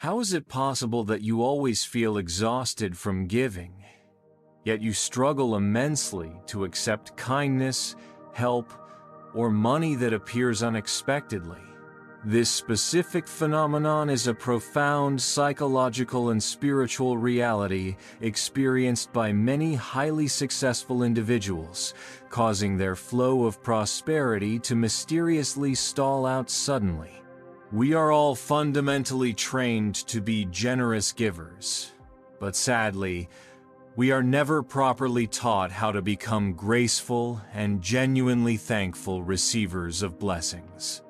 How is it possible that you always feel exhausted from giving, yet you struggle immensely to accept kindness, help, or money that appears unexpectedly? This specific phenomenon is a profound psychological and spiritual reality experienced by many highly successful individuals, causing their flow of prosperity to mysteriously stall out suddenly. We are all fundamentally trained to be generous givers, but sadly, we are never properly taught how to become graceful and genuinely thankful receivers of blessings.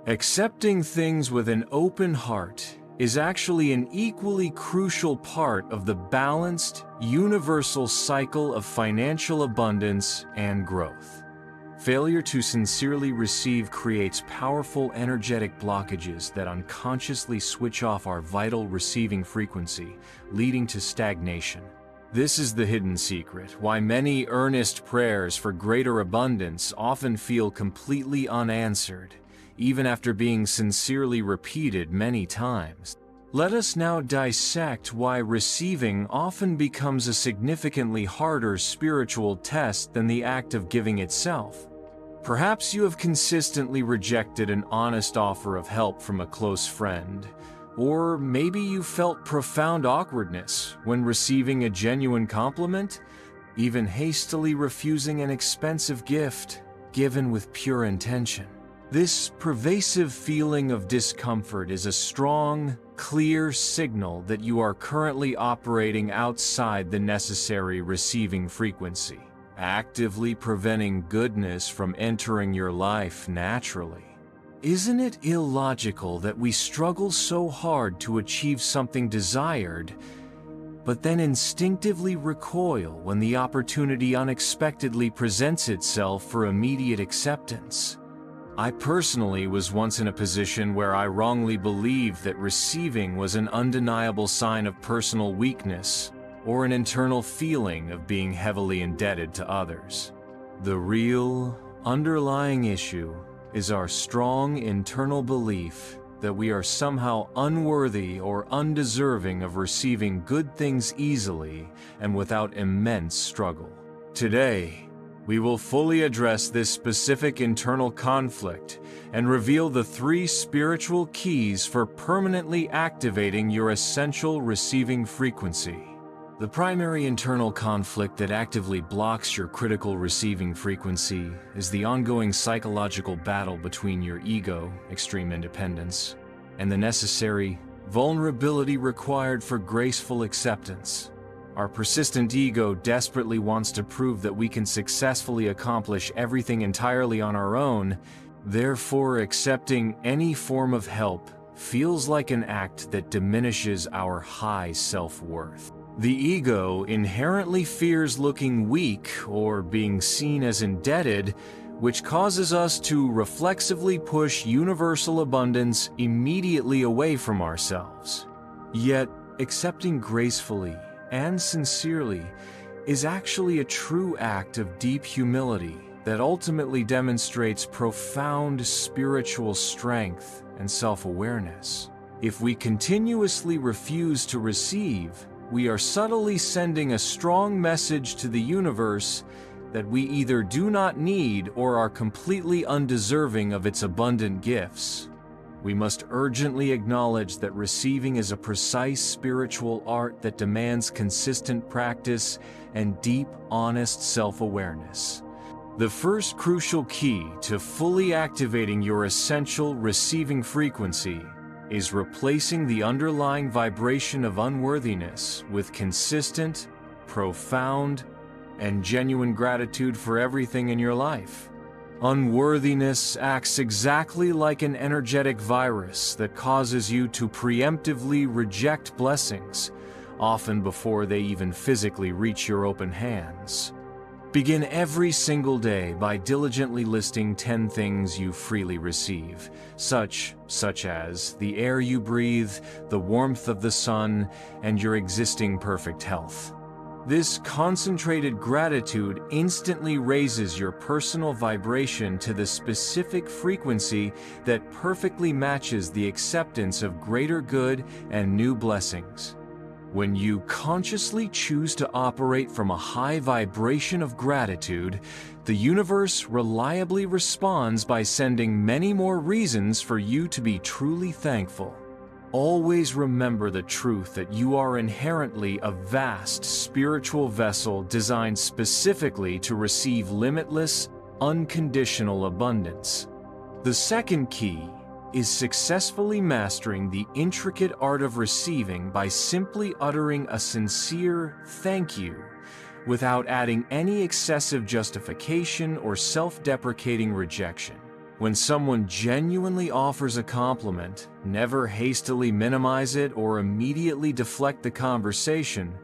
Accepting things with an open heart is actually an equally crucial part of the balanced, universal cycle of financial abundance and growth. Failure to sincerely receive creates powerful energetic blockages that unconsciously switch off our vital receiving frequency, leading to stagnation. This is the hidden secret, why many earnest prayers for greater abundance often feel completely unanswered, even after being sincerely repeated many times. Let us now dissect why receiving often becomes a significantly harder spiritual test than the act of giving itself. Perhaps you have consistently rejected an honest offer of help from a close friend, or maybe you felt profound awkwardness when receiving a genuine compliment, even hastily refusing an expensive gift given with pure intention. This pervasive feeling of discomfort is a strong, clear signal that you are currently operating outside the necessary receiving frequency, actively preventing goodness from entering your life naturally. Isn't it illogical that we struggle so hard to achieve something desired, but then instinctively recoil when the opportunity unexpectedly presents itself for immediate acceptance? I personally was once in a position where I wrongly believed that receiving was an undeniable sign of personal weakness or an internal feeling of being heavily indebted to others. The real, underlying issue is our strong internal belief that we are somehow unworthy or undeserving of receiving good things easily and without immense struggle. Today, we will fully address this specific internal conflict and reveal the 3 spiritual keys for permanently activating your essential receiving frequency. The primary internal conflict that actively blocks your critical receiving frequency is the ongoing psychological battle between your ego, extreme independence, and the necessary vulnerability required for graceful acceptance. Our persistent ego desperately wants to prove that we can successfully accomplish everything entirely on our own, therefore accepting any form of help feels like an act that diminishes our high self-worth. The ego inherently fears looking weak or being seen as indebted, which causes us to reflexively push universal abundance immediately away from ourselves. Yet, accepting gracefully and sincerely is actually a true act of deep humility that ultimately demonstrates profound spiritual strength and self-awareness. If we continuously refuse to receive, we are subtly sending a strong message to the universe that we either do not need or are completely undeserving of its abundant gifts. We must urgently acknowledge that receiving is a precise spiritual art that demands consistent practice and deep, honest self-awareness. The first crucial key to fully activating your essential receiving frequency is replacing the underlying vibration of unworthiness with consistent, profound, and genuine gratitude for everything in your life. Unworthiness acts exactly like an energetic virus that causes you to preemptively reject blessings, often before they even physically reach your open hands. Begin every single day by diligently listing 10 things you freely receive, such as the air you breathe, the warmth of the sun, and your existing perfect health. This concentrated gratitude instantly raises your personal vibration to the specific frequency that perfectly matches the acceptance of greater good and new blessings. When you consciously choose to operate from a high vibration of gratitude, the universe reliably responds by sending many more reasons for you to be truly thankful. Always remember the truth that you are inherently a vast spiritual vessel designed specifically to receive limitless, unconditional abundance. The second key is successfully mastering the intricate art of receiving by simply uttering a sincere thank you without adding any excessive justification or self-deprecating rejection. When someone genuinely offers a compliment, never hastily minimize it or immediately deflect the conversation,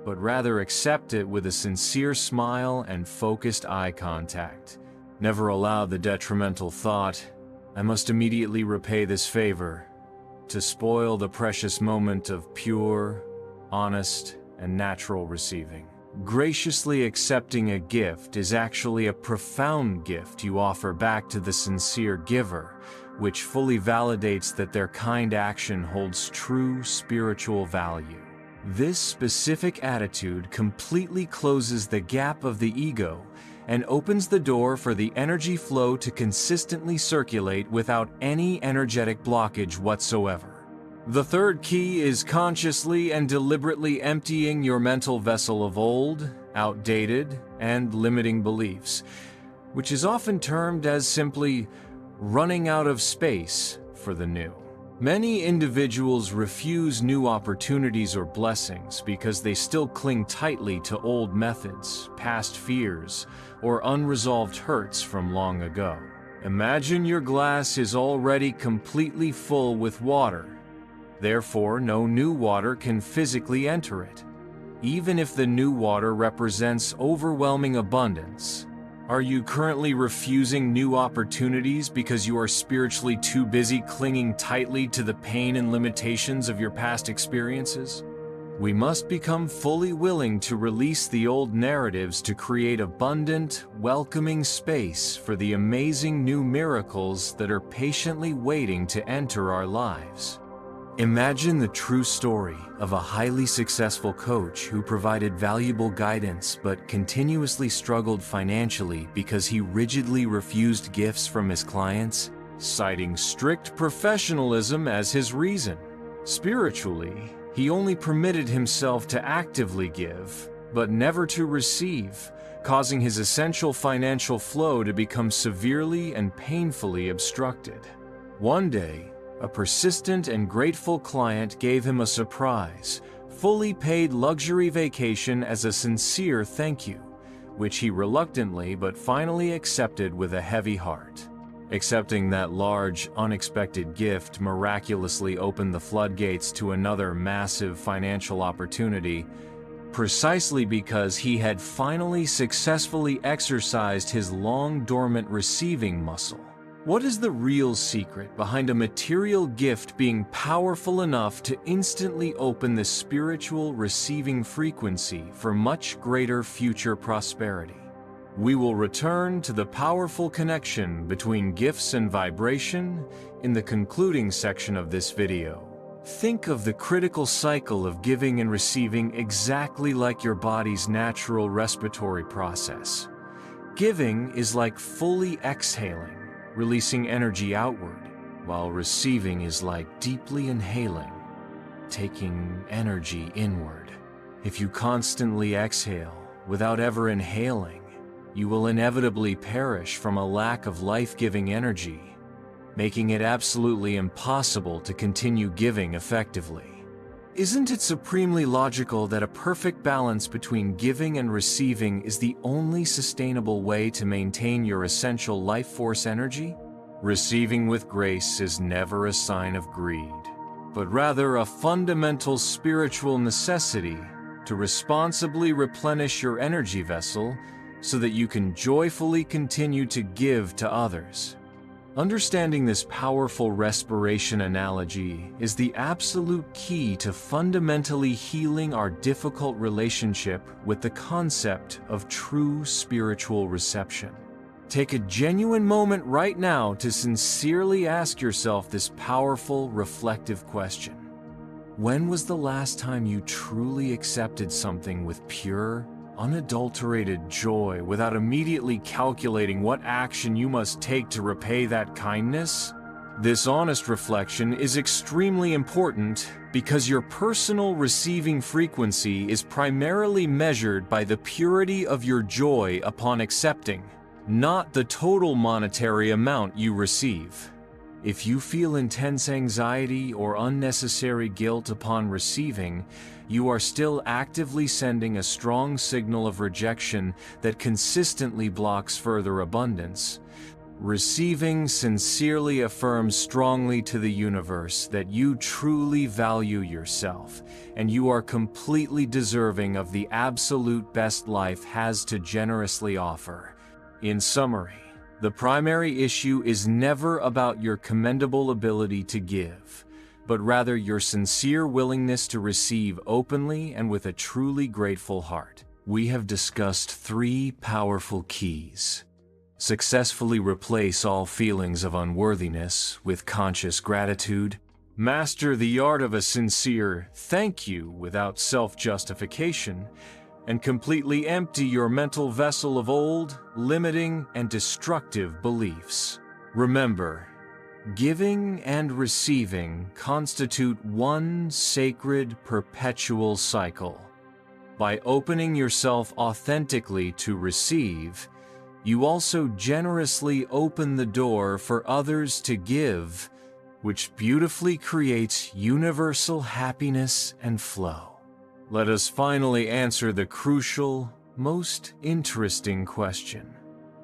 but rather accept it with a sincere smile and focused eye contact. Never allow the detrimental thought, "I must immediately repay this favor," to spoil the precious moment of pure, honest, and natural receiving. Graciously accepting a gift is actually a profound gift you offer back to the sincere giver, which fully validates that their kind action holds true spiritual value. This specific attitude completely closes the gap of the ego and opens the door for the energy flow to consistently circulate without any energetic blockage whatsoever. The third key is consciously and deliberately emptying your mental vessel of old, outdated, and limiting beliefs, which is often termed as simply running out of space for the new. Many individuals refuse new opportunities or blessings because they still cling tightly to old methods, past fears, or unresolved hurts from long ago. Imagine your glass is already completely full with water. Therefore, no new water can physically enter it, even if the new water represents overwhelming abundance. Are you currently refusing new opportunities because you are spiritually too busy clinging tightly to the pain and limitations of your past experiences? We must become fully willing to release the old narratives to create abundant, welcoming space for the amazing new miracles that are patiently waiting to enter our lives. Imagine the true story of a highly successful coach who provided valuable guidance but continuously struggled financially because he rigidly refused gifts from his clients, citing strict professionalism as his reason. Spiritually, he only permitted himself to actively give, but never to receive, causing his essential financial flow to become severely and painfully obstructed. One day, a persistent and grateful client gave him a surprise, fully paid luxury vacation as a sincere thank you, which he reluctantly but finally accepted with a heavy heart. Accepting that large, unexpected gift miraculously opened the floodgates to another massive financial opportunity, precisely because he had finally successfully exercised his long-dormant receiving muscle. What is the real secret behind a material gift being powerful enough to instantly open the spiritual receiving frequency for much greater future prosperity? We will return to the powerful connection between gifts and vibration in the concluding section of this video. Think of the critical cycle of giving and receiving exactly like your body's natural respiratory process. Giving is like fully exhaling, releasing energy outward, while receiving is like deeply inhaling, taking energy inward. If you constantly exhale without ever inhaling, you will inevitably perish from a lack of life-giving energy, making it absolutely impossible to continue giving effectively. Isn't it supremely logical that a perfect balance between giving and receiving is the only sustainable way to maintain your essential life force energy? Receiving with grace is never a sign of greed, but rather a fundamental spiritual necessity to responsibly replenish your energy vessel so that you can joyfully continue to give to others. Understanding this powerful respiration analogy is the absolute key to fundamentally healing our difficult relationship with the concept of true spiritual reception. Take a genuine moment right now to sincerely ask yourself this powerful, reflective question. When was the last time you truly accepted something with pure, unadulterated joy without immediately calculating what action you must take to repay that kindness? This honest reflection is extremely important because your personal receiving frequency is primarily measured by the purity of your joy upon accepting, not the total monetary amount you receive. If you feel intense anxiety or unnecessary guilt upon receiving, you are still actively sending a strong signal of rejection that consistently blocks further abundance. Receiving sincerely affirms strongly to the universe that you truly value yourself, and you are completely deserving of the absolute best life has to generously offer. In summary, the primary issue is never about your commendable ability to give, but rather your sincere willingness to receive openly and with a truly grateful heart. We have discussed 3 powerful keys. Successfully replace all feelings of unworthiness with conscious gratitude. Master the art of a sincere thank you without self-justification, and completely empty your mental vessel of old, limiting, and destructive beliefs. Remember, giving and receiving constitute one sacred, perpetual cycle. By opening yourself authentically to receive, you also generously open the door for others to give, which beautifully creates universal happiness and flow. Let us finally answer the crucial, most interesting question.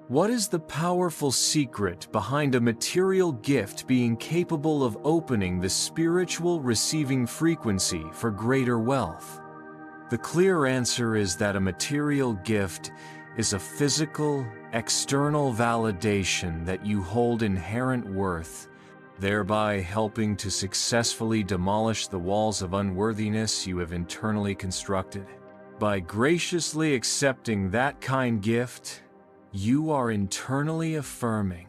What is the powerful secret behind a material gift being capable of opening the spiritual receiving frequency for greater wealth? The clear answer is that a material gift is a physical, external validation that you hold inherent worth, thereby helping to successfully demolish the walls of unworthiness you have internally constructed. By graciously accepting that kind gift, you are internally affirming,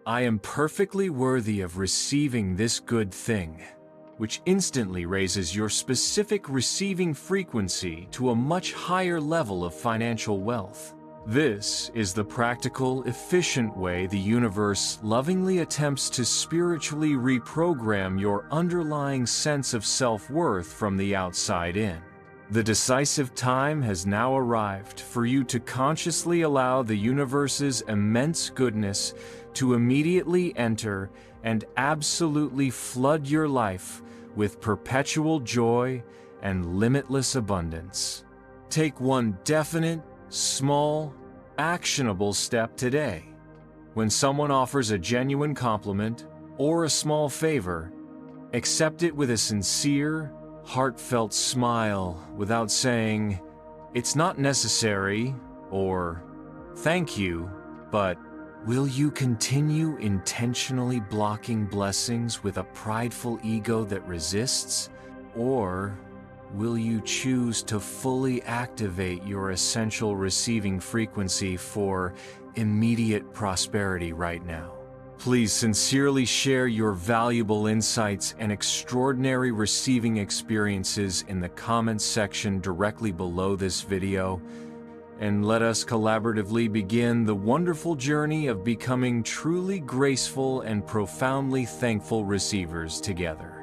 "I am perfectly worthy of receiving this good thing," which instantly raises your specific receiving frequency to a much higher level of financial wealth. This is the practical, efficient way the universe lovingly attempts to spiritually reprogram your underlying sense of self-worth from the outside in. The decisive time has now arrived for you to consciously allow the universe's immense goodness to immediately enter and absolutely flood your life with perpetual joy and limitless abundance. Take one definite, small, actionable step today. When someone offers a genuine compliment or a small favor, accept it with a sincere, heartfelt smile without saying, "It's not necessary," or "Thank you," but will you continue intentionally blocking blessings with a prideful ego that resists? Or will you choose to fully activate your essential receiving frequency for immediate prosperity right now? Please sincerely share your valuable insights and extraordinary receiving experiences in the comments section directly below this video, and let us collaboratively begin the wonderful journey of becoming truly graceful and profoundly thankful receivers together.